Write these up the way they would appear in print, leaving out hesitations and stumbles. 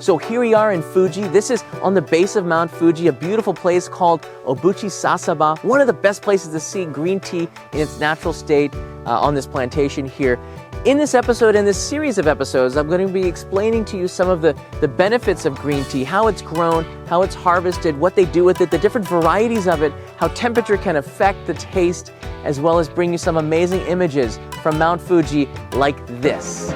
So here we are in Fuji. This is on the base of Mount Fuji, a beautiful place called Obuchi Sasaba. One of the best places to see green tea in its natural state on this plantation here. In this episode, in this series of episodes, I'm going to be explaining to you some of the benefits of green tea, how it's grown, how it's harvested, what they do with it, the different varieties of it, how temperature can affect the taste, as well as bring you some amazing images from Mount Fuji like this.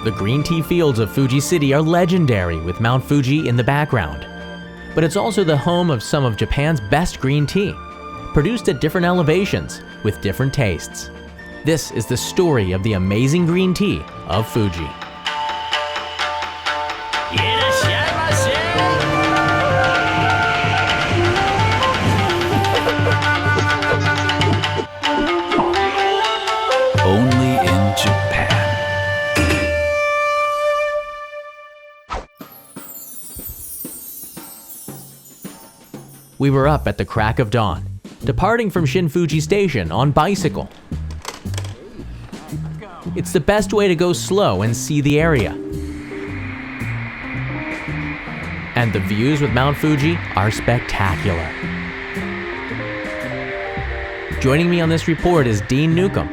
The green tea fields of Fuji City are legendary with Mount Fuji in the background. But it's also the home of some of Japan's best green tea, produced at different elevations with different tastes. This is the story of the amazing green tea of Fuji. Only in Japan. We were up at the crack of dawn, departing from Shinfuji Station on bicycle. It's the best way to go slow and see the area. And the views with Mount Fuji are spectacular. Joining me on this report is Dean Newcomb.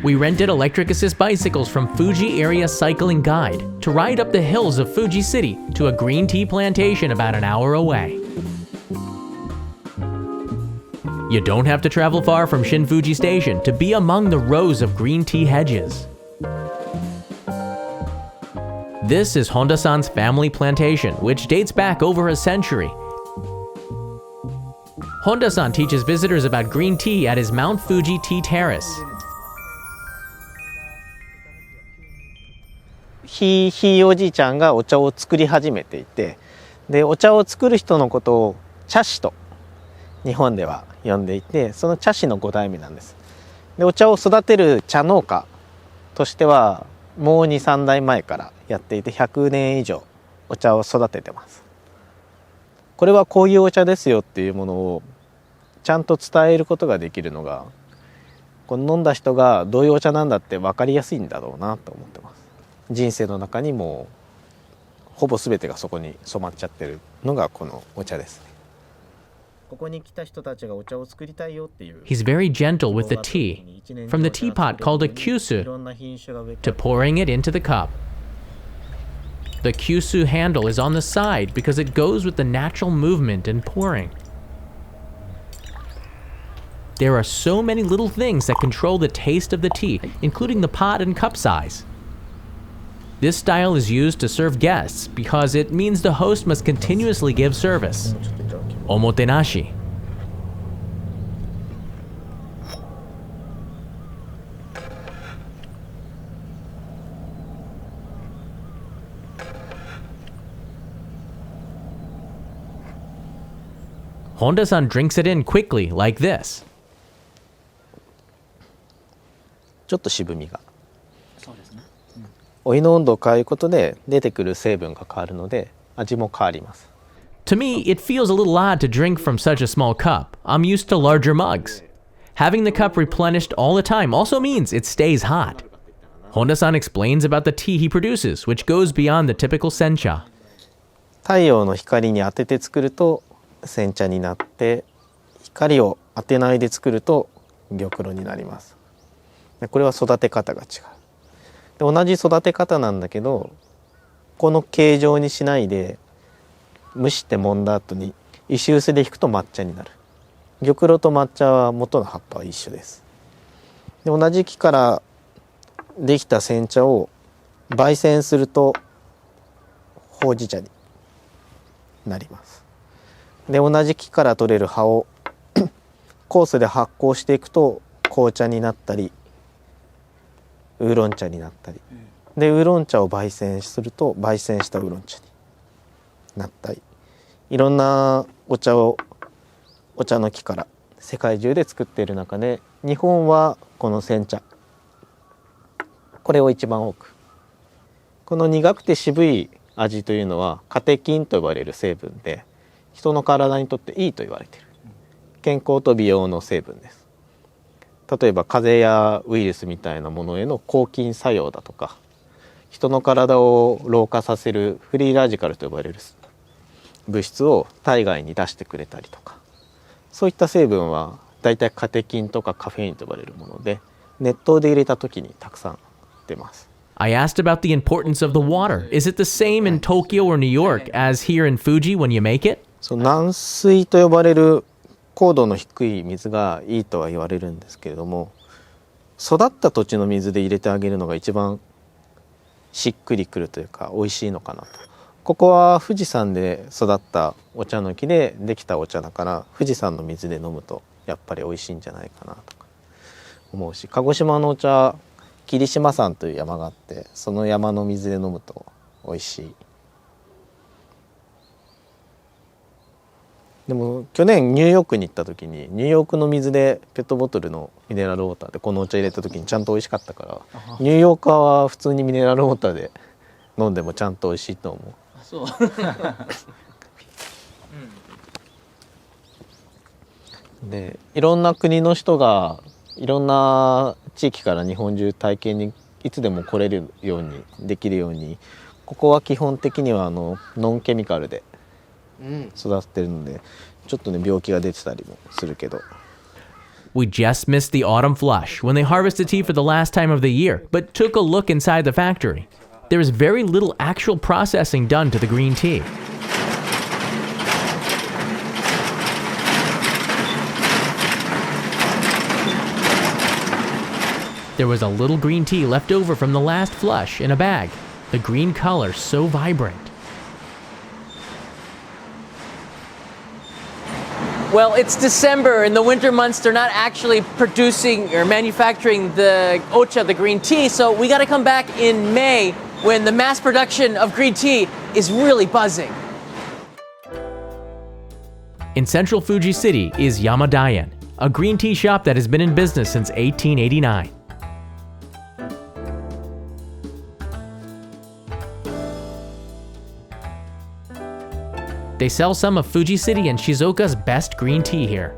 We rented electric assist bicycles from Fuji Area Cycling Guide to ride up the hills of Fuji City to a green tea plantation about an hour away. You don't have to travel far from Shinfuji Station to be among the rows of green tea hedges. This is Honda-san's family plantation, which dates back over a century. Honda-san teaches visitors about green tea at his Mount Fuji Tea Terrace. ひいおじいちゃんがお茶を作り始めていて、でお茶を作る人のことを茶師と日本では呼んでいて、その茶師の5代目なんです。でお茶を育てる茶農家としてはもう 2,3 代前からやっていて、100年以上お茶を育ててます。これはこういうお茶ですよっていうものをちゃんと伝えることができるのが、この飲んだ人がどういうお茶なんだって分かりやすいんだろうなと思ってます。人生の中にもほぼ全てがそこに染まっちゃってるのがこのお茶ですね。He's very gentle with the tea, from the teapot called a kyusu to pouring it into the cup. The kyusu handle is on the side because it goes with the natural movement in pouring. There are so many little things that control the taste of the tea, including the pot and cup size. This style is used to serve guests because it means the host must continuously give service. Omotenashi. Honda-san drinks it in quickly like this. ちょっと渋みが。お湯の温度を変えることで出てくる成分が変わるので味も変わります。To me, it feels a little odd to drink from such a small cup. I'm used to larger mugs. Having the cup replenished all the time also means it stays hot. Honda-san explains about the tea he produces, which goes beyond the typical sencha. 太陽の光に当てて作ると煎茶になって、光を当てないで作ると玉露になります。これは育て方が違う。で同じ育て方なんだけど、この形状にしないで蒸して揉んだ後に石臼で引くと抹茶になる。玉露と抹茶は元の葉っぱは一緒です。で同じ木からできた煎茶を焙煎するとほうじ茶になります。で同じ木から取れる葉を酵素で発酵していくと紅茶になったりウーロン茶になったり、でウーロン茶を焙煎すると焙煎したウーロン茶になったり、いろんなお茶の木から世界中で作っている中で、日本はこの煎茶、これを一番多く。この苦くて渋い味というのはカテキンと呼ばれる成分で、人の体にとっていいと言われている健康と美容の成分です。例えば風邪やウイルスみたいなものへの抗菌作用だとか、人の体を老化させるフリーラジカルと呼ばれる物質を体外に出してくれたりとか、そういった成分はだいたいカテキンとかカフェインと呼ばれるもので、熱湯で入れた時にたくさん出ます。I asked about the importance of the water. Is it the same in Tokyo or New York as here in Fuji when you make it? 軟水と呼ばれる硬度の低い水がいいとは言われるんですけれども、育った土地の水で入れてあげるのが一番しっくりくるというか美味しいのかなと。ここは富士山で育ったお茶の木でできたお茶だから、富士山の水で飲むとやっぱり美味しいんじゃないかなとか思うし、鹿児島のお茶、霧島山という山があって、その山の水で飲むと美味しい。でも去年ニューヨークに行った時に、ニューヨークの水でペットボトルのミネラルウォーターでこのお茶入れた時にちゃんと美味しかったから、ニューヨーカーは普通にミネラルウォーターで飲んでもちゃんと美味しいと思う。そうで、いろんな国の人がいろんな地域から日本中体験にいつでも来れるようにできるように、ここは基本的にはノンケミカルで育ってるので、ちょっとね病気が出てたりもするけど。We just missed the autumn flush when they harvested tea for the last time of the year, but took a look inside the factory. There is very little actual processing done to the green tea. There was a little green tea left over from the last flush in a bag, the green color so vibrant. Well, it's December. In the winter months, they're not actually producing or manufacturing the ocha, the green tea, so we got to come back in May when the mass production of green tea is really buzzing. In central Fuji City is Yamadayan, a green tea shop that has been in business since 1889. They sell some of Fuji City and Shizuoka's best green tea here.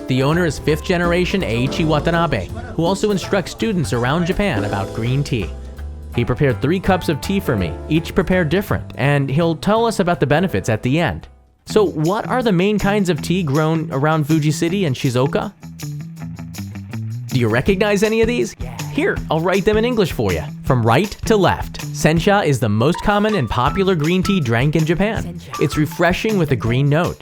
The owner is 5th generation Eiichi Watanabe, who also instructs students around Japan about green tea. He prepared 3 cups of tea for me, each prepared different, and he'll tell us about the benefits at the end. So what are the main kinds of tea grown around Fuji City and Shizuoka? Do you recognize any of these? Here, I'll write them in English for you. From right to left, sencha is the most common and popular green tea drank in Japan. It's refreshing with a green note.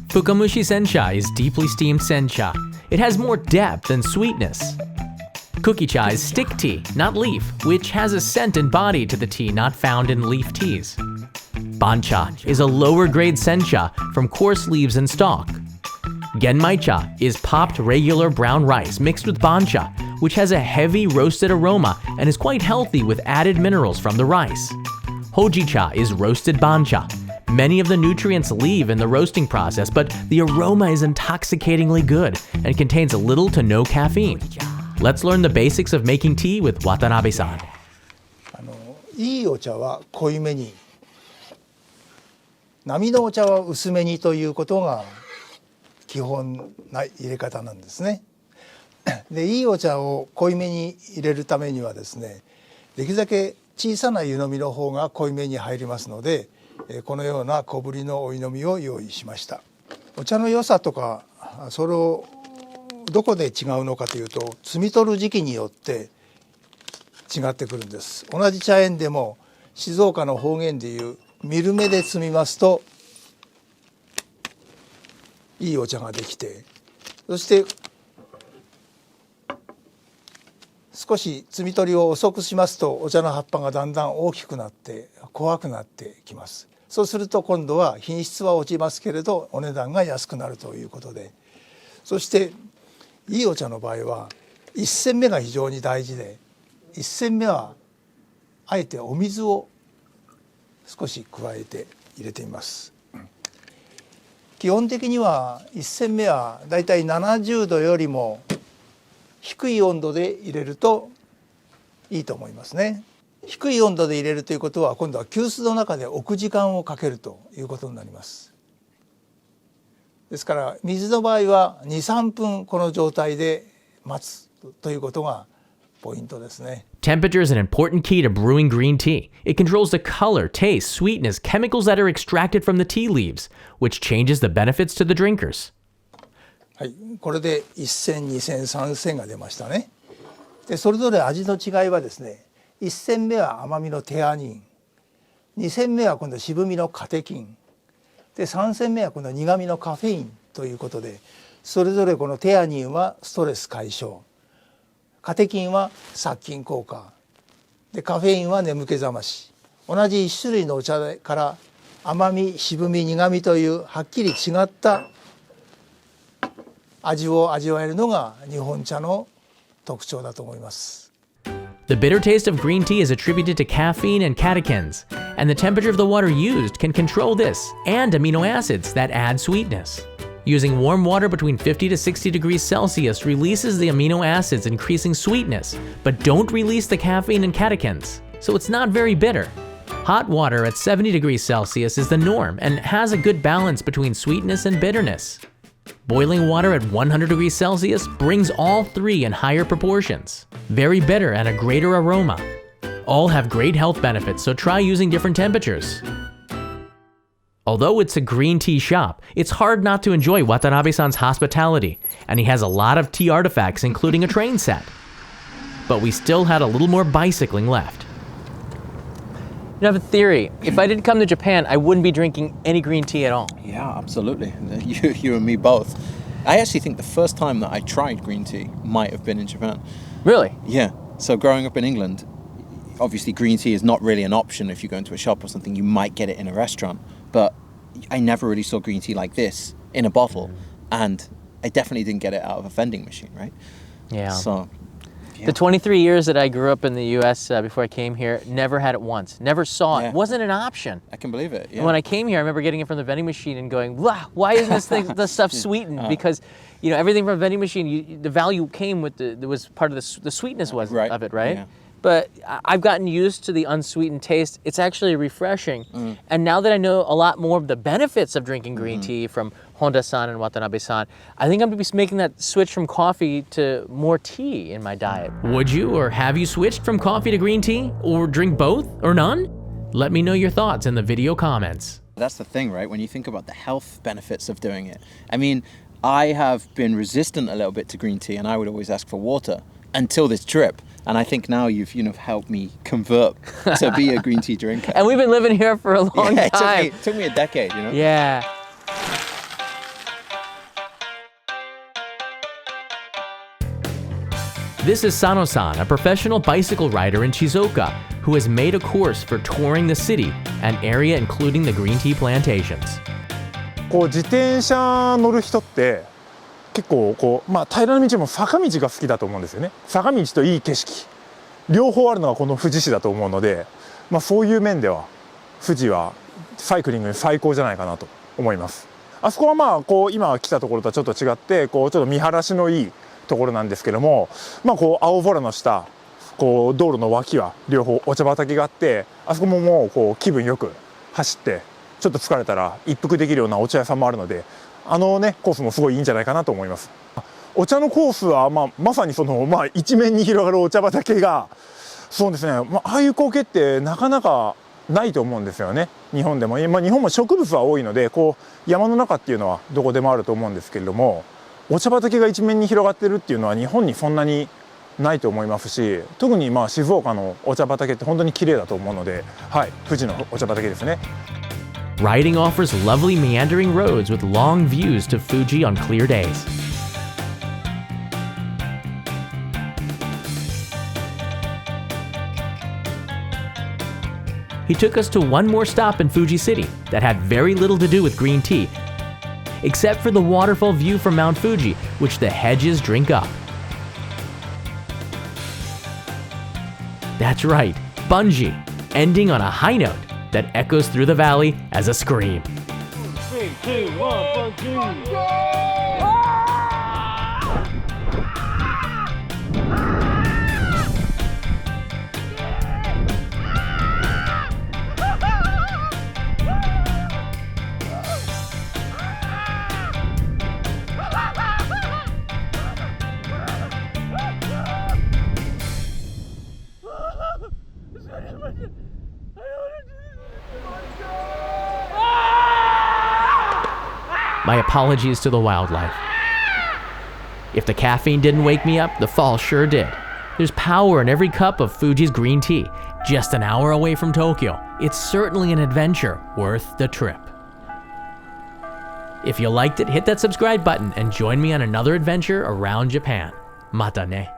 Fukamushi sencha is deeply steamed sencha. It has more depth and sweetness. Kuki-cha is stick tea, not leaf, which has a scent and body to the tea not found in leaf teas. Bancha is a lower grade sencha from coarse leaves and stalk. Genmaicha is popped regular brown rice mixed with bancha, which has a heavy roasted aroma and is quite healthy with added minerals from the rice. Hojicha is roasted bancha. Many of the nutrients leave in the roasting process, but the aroma is intoxicatingly good and contains little to no caffeine. Let's learn the basics of making tea with Watanabe-san. いいお茶は濃いめに、波のお茶は薄めにということが基本な入れ方なんですね。で、いいお茶を濃いめに入れるためにはですね、できるだけ小さな湯飲みの方が濃いめに入りますので、このような小ぶりのお湯飲みを用意しました。お茶の良さとか、それをどこで違うのかというと、摘み取る時期によって違ってくるんです。同じ茶園でも静岡の方言でいう見る目で摘みますといいお茶ができて、そして少し摘み取りを遅くしますとお茶の葉っぱがだんだん大きくなって怖くなってきます。そうすると今度は品質は落ちますけれどお値段が安くなるということで、そしていいお茶の場合は1煎目が非常に大事で、1煎目はあえてお水を少し加えて入れています。基本的には1煎目はだいたい70度よりも低い温度で入れるといいと思いますね。低い温度で入れるということは今度は急須の中で置く時間をかけるということになります。ですから水の場合は 2,3 分この状態で待つということがポイントですね。 Temperature is an important key to brewing green tea. It controls the color, taste, sweetness, chemicals that are extracted from the tea leaves, which changes the benefits to the drinkers. はい、これで1煎2煎3煎が出ましたね。でそれぞれ味の違いはですね、1煎目は甘みのテアニン、2煎目は今度渋みのカテキンで、3煎目は今度苦みのカフェインということで、それぞれこのテアニンはストレス解消、カテキンは殺菌効果で、カフェインは眠気覚まし。同じ1種類のお茶から甘み渋み苦みというはっきり違った味を味わえるのが日本茶の特徴だと思います。 The bitter taste of green tea is attributed to caffeine and catechins, and the temperature of the water used can control this and amino acids that add sweetness. Using warm water between 50 to 60 degrees Celsius releases the amino acids, increasing sweetness, but don't release the caffeine and catechins, so it's not very bitter. Hot water at 70 degrees Celsius is the norm and has a good balance between sweetness and bitterness. Boiling water at 100 degrees Celsius brings all three in higher proportions. Very bitter and a greater aroma. All have great health benefits, so try using different temperatures. Although it's a green tea shop, it's hard not to enjoy Watanabe-san's hospitality, and he has a lot of tea artifacts, including a train set. But we still had a little more bicycling left. You have a theory. If I didn't come to Japan, I wouldn't be drinking any green tea at all. Yeah, absolutely. You and me both. I actually think the first time that I tried green tea might have been in Japan. Really? Yeah. So growing up in England, obviously green tea is not really an option if you go into a shop or something. You might get it in a restaurant. But I never really saw green tea like this in a bottle. And I definitely didn't get it out of a vending machine, right? Yeah. So, The 23 years that I grew up in the U.S. Before I came here, never had it once. Never saw it. Yeah. Wasn't an option. I can believe it. Yeah. And when I came here, I remember getting it from the vending machine and going, wow, why isn't this stuff sweetened? Because, you know, everything from a vending machine, the value came with there was part of the sweetness was Right. of it, right? Yeah. But I've gotten used to the unsweetened taste. It's actually refreshing. And now that I know a lot more of the benefits of drinking green tea from Honda-san and Watanabe-san, I think I'm going to be making that switch from coffee to more tea in my diet. Would you or have you switched from coffee to green tea? Or drink both or none? Let me know your thoughts in the video comments. That's the thing, right? When you think about the health benefits of doing it. I mean, I have been resistant a little bit to green tea, and I would always ask for water until this trip. And I think now you've helped me convert to be a green tea drinker. And we've been living here for a long time. It took me a decade, you know? Yeah. This is Sano-san, a professional bicycle rider in Shizuoka, who has made a course for touring the city, an area including the green tea plantations. 自転車乗る人って結構平らな道も坂道が好きだと思うんですよね。坂道といい景色両方あるのがこの富士市だと思うので、そういう面では富士はサイクリングに最高じゃないかなと思います。あそこは今来たところとはちょっと違ってちょっと見晴らしのいいところなんですけども、青空の下道路の脇は両方お茶畑があって、あそこももう気分よく走ってちょっと疲れたら一服できるようなお茶屋さんもあるので、コースもすごいいいんじゃないかなと思います。お茶のコースはまさに一面に広がるお茶畑がそうですね、ああいう光景ってなかなかないと思うんですよね。日本でも日本も植物は多いので山の中っていうのはどこでもあると思うんですけれども、お茶畑が一面に広がってるっていうのは日本にそんなにないと思いますし、特に静岡のお茶畑って本当に綺麗だと思うので、はい、富士のお茶畑ですね。Riding offers lovely meandering roads with long views to Fuji on clear days. He took us to one more stop in Fuji City that had very little to do with green tea, except for the waterfall view from Mount Fuji, which the hedges drink up. That's right, bungee, ending on a high note that echoes through the valley as a scream. 3, 2, 1, bungee! My apologies to the wildlife. If the caffeine didn't wake me up, the fall sure did. There's power in every cup of Fuji's green tea, just an hour away from Tokyo. It's certainly an adventure worth the trip. If you liked it, hit that subscribe button and join me on another adventure around Japan. Mata ne.